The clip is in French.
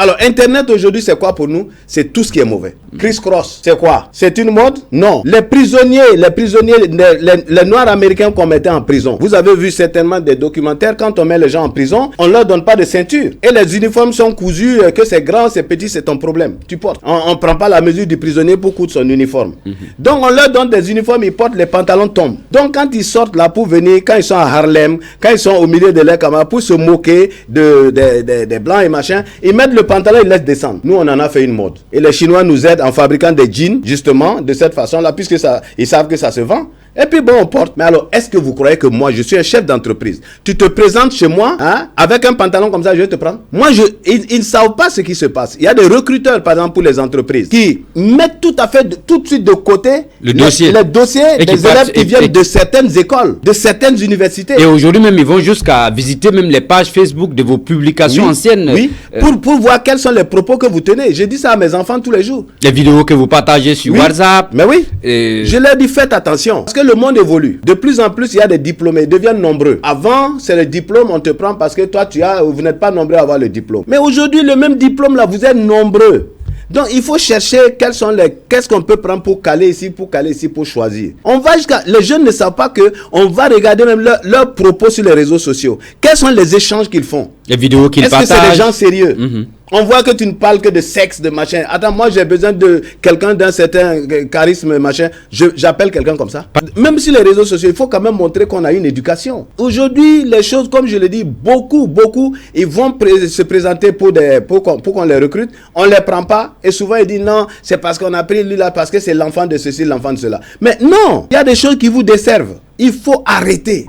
Alors, Internet aujourd'hui, c'est quoi pour nous? C'est tout ce qui est mauvais. Criss-cross, c'est quoi? C'est une mode? Non. Les prisonniers, les Noirs américains qu'on mettait en prison. Vous avez vu certainement des documentaires, quand on met les gens en prison, on leur donne pas de ceinture. Et les uniformes sont cousus, que c'est grand, c'est petit, c'est ton problème. Tu portes. On prend pas la mesure du prisonnier pour coudre son uniforme. Donc, on leur donne des uniformes, ils portent, les pantalons tombent. Donc, quand ils sortent là pour venir, quand ils sont à Harlem, quand ils sont au milieu de leurs camarades, pour se moquer des blancs et machin, ils mettent le pantalon, ils laissent descendre. Nous, on en a fait une mode. Et les Chinois nous aident en fabriquant des jeans, justement, de cette façon-là, puisque ils savent que ça se vend. Et puis bon, on porte. Mais alors, est-ce que vous croyez que moi, je suis un chef d'entreprise? Tu te présentes chez moi, hein, avec un pantalon comme ça, je vais te prendre. Moi, ils ne savent pas ce qui se passe. Il y a des recruteurs, par exemple, pour les entreprises, qui mettent tout de suite de côté les dossiers des élèves qui viennent de certaines écoles, de certaines universités. Et aujourd'hui même, ils vont jusqu'à visiter même les pages Facebook de vos publications anciennes. Oui, pour voir quels sont les propos que vous tenez. Je dis ça à mes enfants tous les jours. Les vidéos que vous partagez sur WhatsApp. Mais oui, je leur dis faites attention. Parce que le monde évolue. De plus en plus, il y a des diplômés, ils deviennent nombreux. Avant, c'est le diplôme, on te prend parce que toi, vous n'êtes pas nombreux à avoir le diplôme. Mais aujourd'hui, le même diplôme là, vous êtes nombreux. Donc, il faut chercher qu'est-ce qu'on peut prendre pour caler ici, pour choisir. Les jeunes ne savent pas que on va regarder même leurs propos sur les réseaux sociaux. Quels sont les échanges qu'ils font? Les vidéos qu'ils partagent. Est-ce que c'est des gens sérieux? On voit que tu ne parles que de sexe, de machin. Attends, moi j'ai besoin de quelqu'un d'un certain charisme, machin. J'appelle quelqu'un comme ça. Même sur les réseaux sociaux, il faut quand même montrer qu'on a une éducation. Aujourd'hui, les choses, comme je l'ai dit, beaucoup, ils vont se présenter pour qu'on les recrute. On ne les prend pas. Et souvent, ils disent non, c'est parce qu'on a pris lui là, parce que c'est l'enfant de ceci, l'enfant de cela. Mais non, il y a des choses qui vous desservent. Il faut arrêter.